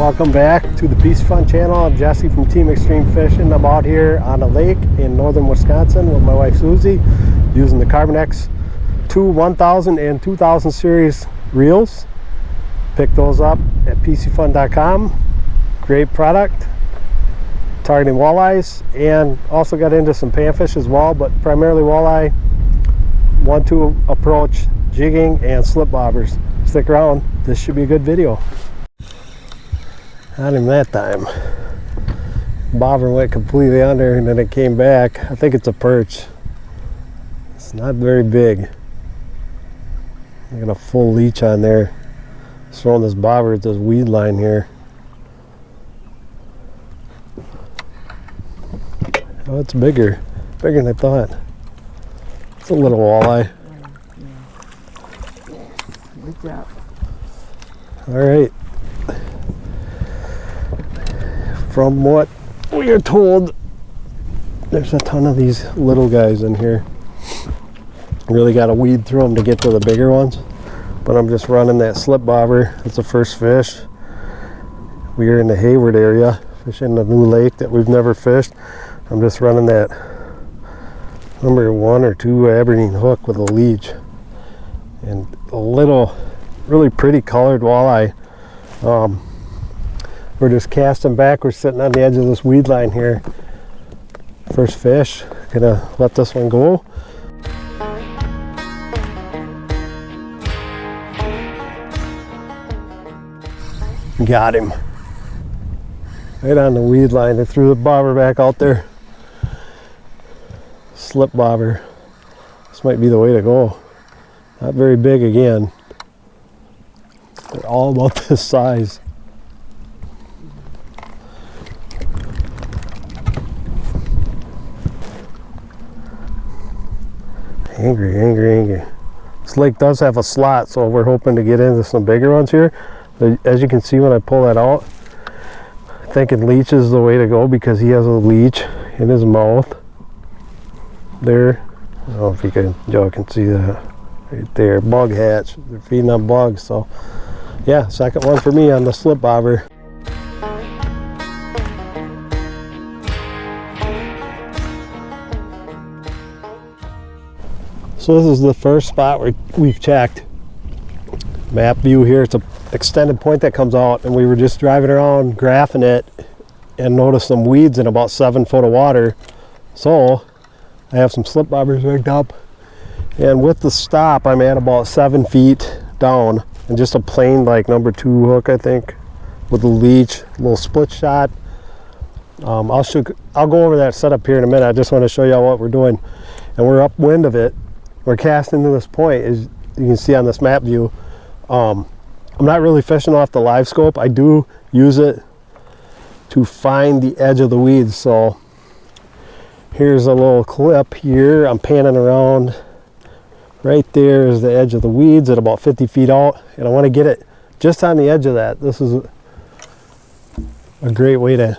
Welcome back to the Piscifun channel. I'm Jesse from Team Extreme Fishing. I'm out here on a lake in northern Wisconsin with my wife Susie using the Carbonex 2 1000 and 2000 series reels. Picked those up at piscifun.com. Great product, targeting walleyes, and also got into some panfish as well, but primarily walleye, 1-2 approach, jigging, and slip bobbers. Stick around, this should be a good video. Not even that time. Bobber went completely under and then it came back. I think it's a perch. It's not very big. I got a full leech on there. Just throwing this bobber at this weed line here. Oh, it's bigger. Bigger than I thought. It's a little walleye. Good job. All right. From what we are told, there's a ton of these little guys in here. Really got to weed through them to get to the bigger ones. But I'm just running that slip bobber. It's the first fish. We are in the Hayward area, fishing a new lake that we've never fished. I'm just running that number 1 or 2 Aberdeen hook with a leech. And a little, really pretty colored walleye. We're just casting back. We're sitting on the edge of this weed line here. First fish. Gonna let this one go. Got him. Right on the weed line. I threw the bobber back out there. Slip bobber. This might be the way to go. Not very big again. They're all about this size. Angry. This lake does have a slot, so we're hoping to get into some bigger ones here. But as you can see when I pull that out, I'm thinking leech is the way to go because he has a leech in his mouth. There. I don't know if y'all can see that right there. Bug hatch. They're feeding on bugs. So yeah, second one for me on the slip bobber. So this is the first spot we've checked. Map view here. It's an extended point that comes out, and we were just driving around graphing it and noticed some weeds in about 7 foot of water. So I have some slip bobbers rigged up, and with the stop I'm at about 7 feet down, and just a plain like number 2 hook, I think, with a leech, a little split shot. I'll go over that setup here in a minute. I just want to show you what we're doing, and we're upwind of it. We're casting to this point, as you can see on this map view. I'm not really fishing off the live scope. I do use it to find the edge of the weeds. So here's a little clip here. I'm panning around. Right there is the edge of the weeds at about 50 feet out, and I want to get it just on the edge of that. This is a great way to,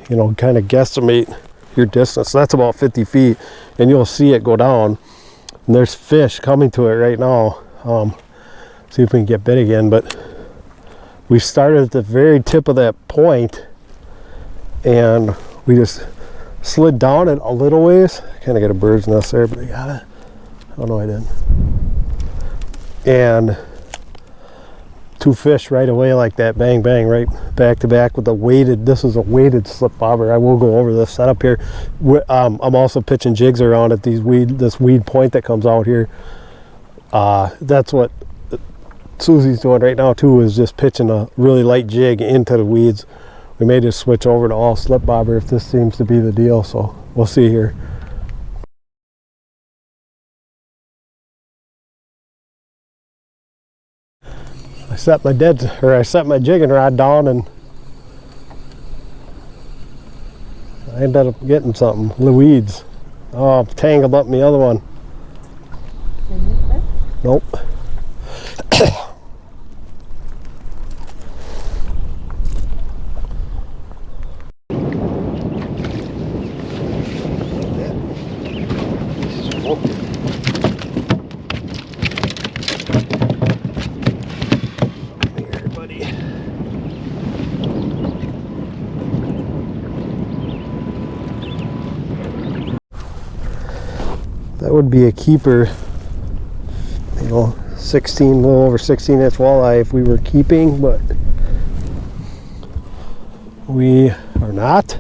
you know, kind of guesstimate your distance. So that's about 50 feet, and you'll see it go down. And there's fish coming to it right now. See if we can get bit again, but we started at the very tip of that point and we just slid down it a little ways. Kind of got a bird's nest there, but I got it. Oh no, I didn't. And 2 fish right away like that, bang bang, right back to back with the weighted. This is a weighted slip bobber. I will go over this setup here. I'm also pitching jigs around at this weed point that comes out here. That's what Susie's doing right now too, is just pitching a really light jig into the weeds. We may just switch over to all slip bobber if this seems to be the deal, so we'll see here. I set my jigging rod down and I ended up getting something. The weeds. Oh, I'm tangled up in the other one. Nope. Here, buddy. That would be a keeper, you know, 16, a little over 16-inch walleye if we were keeping, but we are not.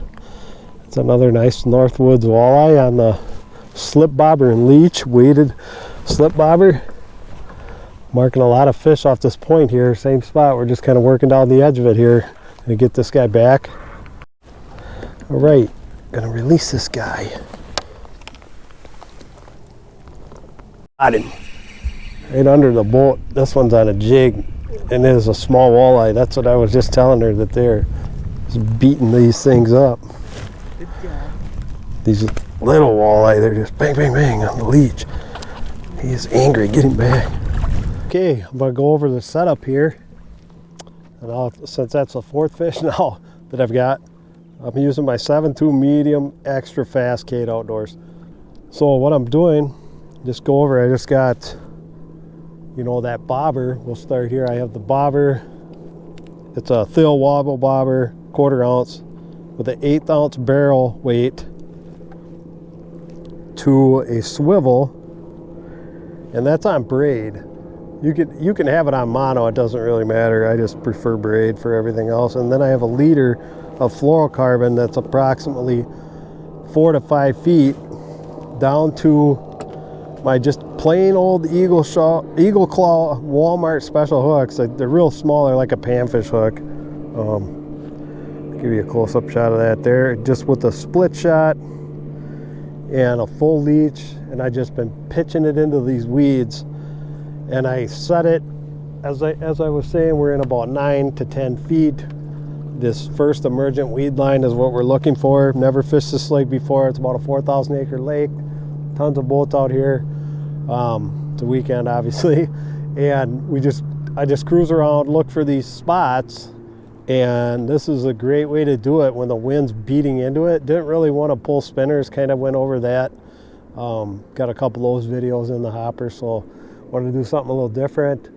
It's another nice Northwoods walleye on the slip bobber and leech, weighted slip bobber. Marking a lot of fish off this point here, same spot. We're just kind of working down the edge of it here to get this guy back. All right, gonna release this guy. Got him. Right under the boat. This one's on a jig, and it is a small walleye. That's what I was just telling her, that they're just beating these things up. Good job. These little walleye, they're just bang, bang, bang on the leech. He is angry. Get him back. Okay, I'm gonna go over the setup here, and since that's the fourth fish now that I've got, I'm using my 7.2 medium extra fast Kate Outdoors. So what I'm doing, just go over, I just got, you know, that bobber. We'll start here. I have the bobber. It's a Thill wobble bobber, 1/4 ounce, with an 1/8 ounce barrel weight to a swivel, and that's on braid. You can have it on mono, it doesn't really matter. I just prefer braid for everything else. And then I have a liter of fluorocarbon that's approximately 4 to 5 feet down to my just plain old Eagle Claw Walmart special hooks. They're real small, they're like a panfish hook. Give you a close-up shot of that there, just with a split shot and a full leech, and I just been pitching it into these weeds. And I set it, as I was saying, we're in about 9 to 10 feet. This first emergent weed line is what we're looking for. Never fished this lake before. It's about a 4,000 acre lake. Tons of boats out here. It's a weekend, obviously. And I just cruise around, look for these spots. And this is a great way to do it when the wind's beating into it. Didn't really want to pull spinners, kind of went over that. Got a couple of those videos in the hopper, so wanted to do something a little different.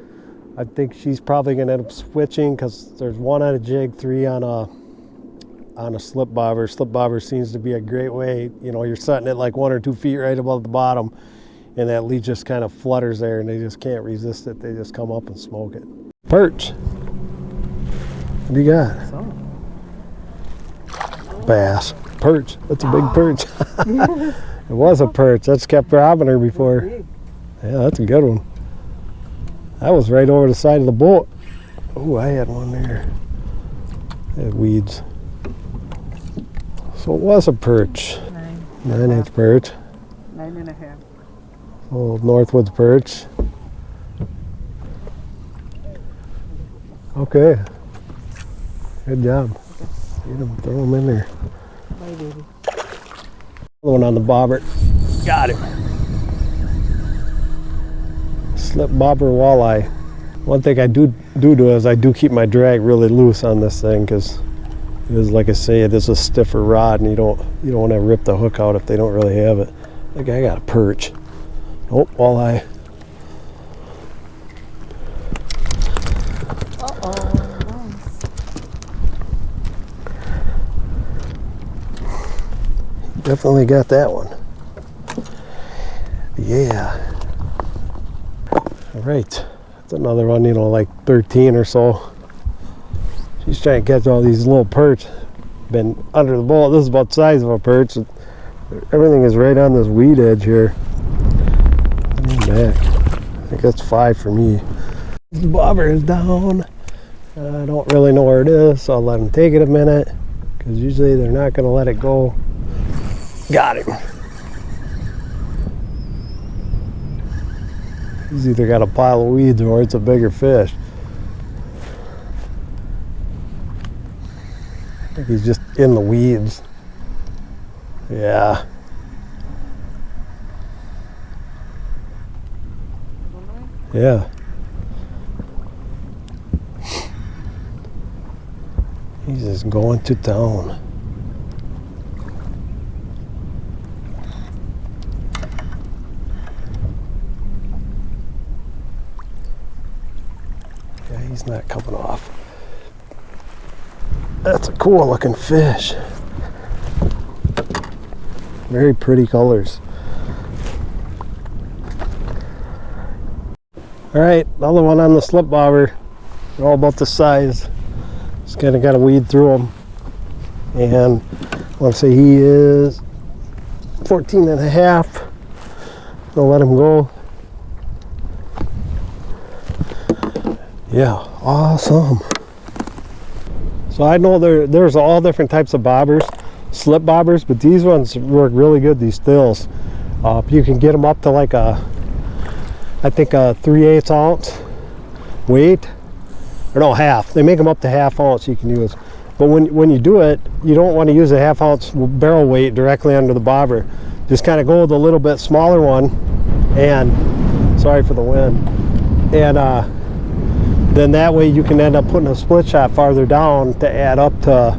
I think she's probably going to end up switching because there's 1 on a jig, 3 on a slip bobber. Slip bobber seems to be a great way. You know, you're setting it like 1 or 2 feet right above the bottom, and that lead just kind of flutters there, and they just can't resist it. They just come up and smoke it. Perch. What do you got? Bass. Perch. That's a big perch. It was a perch. That's kept robbing her before. Yeah, that's a good one. That was right over the side of the boat. Oh, I had one there. I had weeds. So it was a perch. 9-inch perch. 9.5. Old Northwoods perch. Okay. Good job. Get them, throw them in there. Bye, baby. One on the bobber. Got him. Slip bobber walleye. One thing I do is I do keep my drag really loose on this thing, because it is, like I say, it is a stiffer rod, and you don't want to rip the hook out if they don't really have it. Like, I got a perch. Oh, walleye. Definitely got that one. Yeah. All right. That's another one, you know, like 13 or so. She's trying to catch all these little perch. Been under the boat. This is about the size of a perch. Everything is right on this weed edge here. Back. I think that's 5 for me. The bobber is down. I don't really know where it is, so I'll let him take it a minute, because usually they're not going to let it go. Got him. He's either got a pile of weeds or it's a bigger fish. I think he's just in the weeds. Yeah. Yeah. He's just going to town. Yeah, he's not coming off. That's a cool looking fish. Very pretty colors. All right, another one on the slip bobber. They're all about the size. Just kind of got to weed through them. And I want to say he is 14 and a half. I'll let him go. Yeah, awesome. So I know there's all different types of bobbers, slip bobbers, but these ones work really good, these stills. You can get them up to like I think a 3/8 ounce weight, or no, half. They make them up to half ounce you can use. But when you do it, you don't want to use a half ounce barrel weight directly under the bobber. Just kind of go with a little bit smaller one, and sorry for the wind. And then that way you can end up putting a split shot farther down to add up to,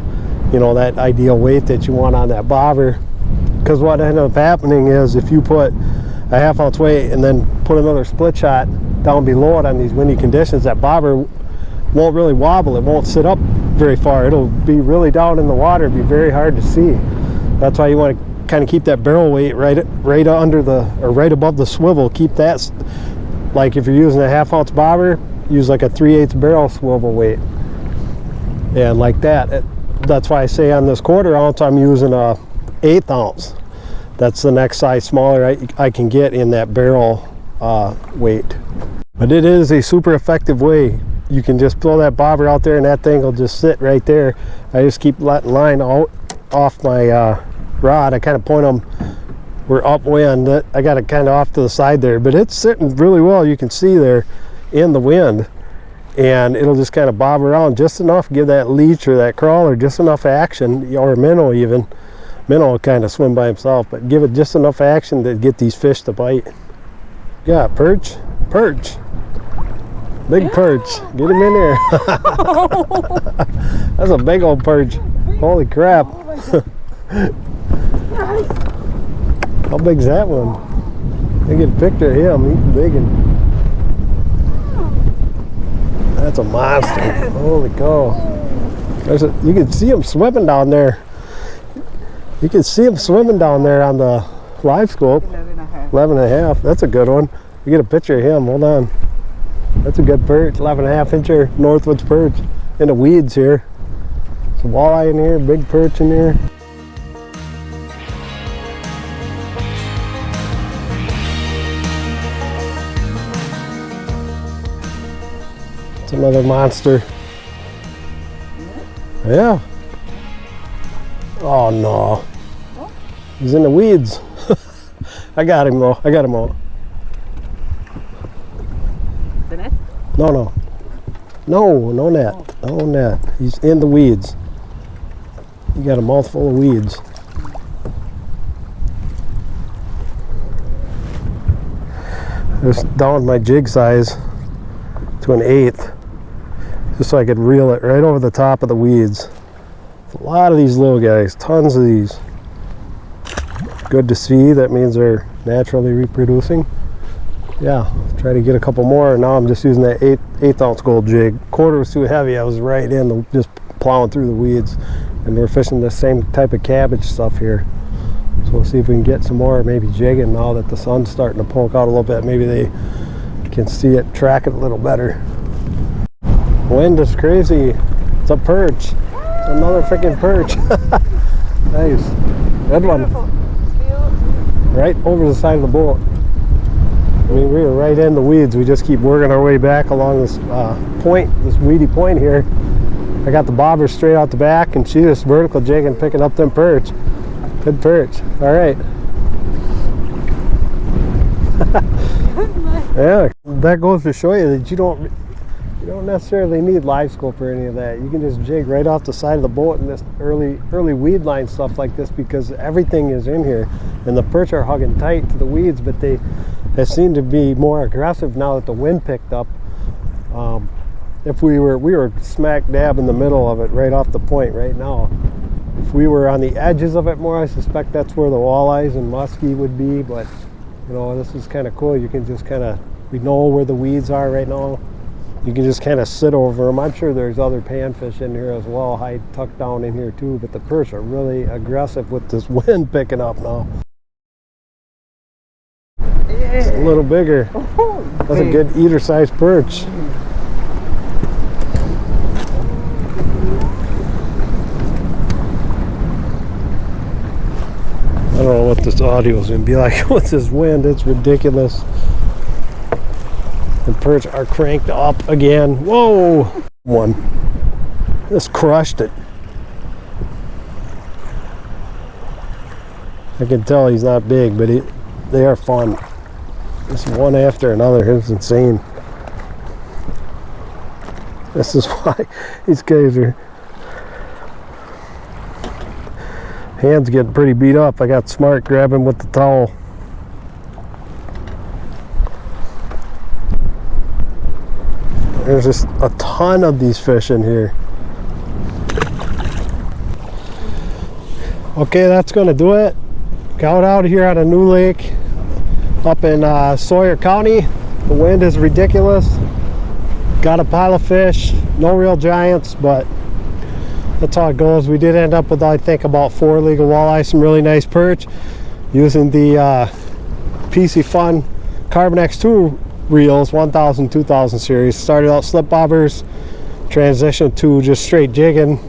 you know, that ideal weight that you want on that bobber. Because what ended up happening is if you put a half ounce weight and then put another split shot down below it on these windy conditions, that bobber won't really wobble. It won't sit up very far. It'll be really down in the water. It'll be very hard to see. That's why you want to kind of keep that barrel weight right under the, or right above the swivel. Keep that, like if you're using a half ounce bobber, use like a 3/8 barrel swivel weight. And like that. That's why I say on this 1/4 ounce I'm using a 1/8 ounce. That's the next size smaller I can get in that barrel weight. But it is a super effective way. You can just throw that bobber out there and that thing will just sit right there. I just keep letting line out off my rod. I kind of point them, we're upwind. I got it kind of off to the side there, but it's sitting really well. You can see there in the wind, and it'll just kind of bob around just enough, give that leech or that crawler just enough action, or a minnow even. Minnow will kind of swim by himself, but give it just enough action to get these fish to bite. Yeah, perch, big perch. Get him in there. That's a big old perch. Holy crap. How big's that one? I get a picture of him. He's big and that's a monster. Holy cow. You can see him swimming down there. You can see him swimming down there on the live scope. 11 and a half. That's a good one. You get a picture of him. Hold on. That's a good perch. 11 and a half incher Northwoods perch in the weeds here. Some walleye in here, big perch in here. It's another monster. Yeah. Oh no. He's in the weeds. I got him though. I got him all. The net? No. No net. No net. He's in the weeds. You got a mouthful of weeds. Just down my jig size to an 1/8. Just so I could reel it right over the top of the weeds. A lot of these little guys, tons of these. Good to see, that means they're naturally reproducing. Yeah, try to get a couple more. Now I'm just using that 1/8 ounce gold jig. 1/4 was too heavy, I was right in, just plowing through the weeds. And we're fishing the same type of cabbage stuff here. So we'll see if we can get some more, maybe jigging now that the sun's starting to poke out a little bit. Maybe they can see it, track it a little better. Wind is crazy. It's a perch. It's another freaking perch. Nice. Good one. Right over the side of the boat. I mean, we were right in the weeds. We just keep working our way back along this point, this weedy point here. I got the bobber straight out the back, and she just vertical jigging, picking up them perch. Good perch. All right. Yeah, that goes to show you that you don't necessarily need live scope or any of that. You can just jig right off the side of the boat in this early weed line stuff like this, because everything is in here, and the perch are hugging tight to the weeds, but they seem to be more aggressive now that the wind picked up. If we were smack dab in the middle of it, right off the point right now. If we were on the edges of it more, I suspect that's where the walleyes and muskie would be, but you know, this is kind of cool. You can just we know where the weeds are right now. You can just kind of sit over them. I'm sure there's other panfish in here as well, hide tucked down in here too, but the perch are really aggressive with this wind picking up now. Yeah. It's a little bigger. Oh, That's a good eater-sized perch. I don't know what this audio is going to be like with this wind. It's ridiculous. The perch are cranked up again. Whoa! One. Just crushed it. I can tell he's not big, but they are fun. Just one after another. It's insane. This is why these guys are... Hands getting pretty beat up. I got smart grabbing with the towel. There's just a ton of these fish in here. Okay, that's gonna do it. Got out here on a new lake up in Sawyer County. The wind is ridiculous. Got a pile of fish, no real giants, but that's how it goes. We did end up with, I think, about 4 legal walleye, some really nice perch, using the Piscifun Carbon X2 reels, 1000, 2000 series. Started out slip bobbers, transitioned to just straight jigging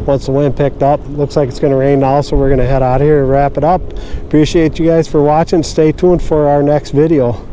once the wind picked up. Looks like it's going to rain now, so we're going to head out of here and wrap it up. Appreciate you guys for watching. Stay tuned for our next video.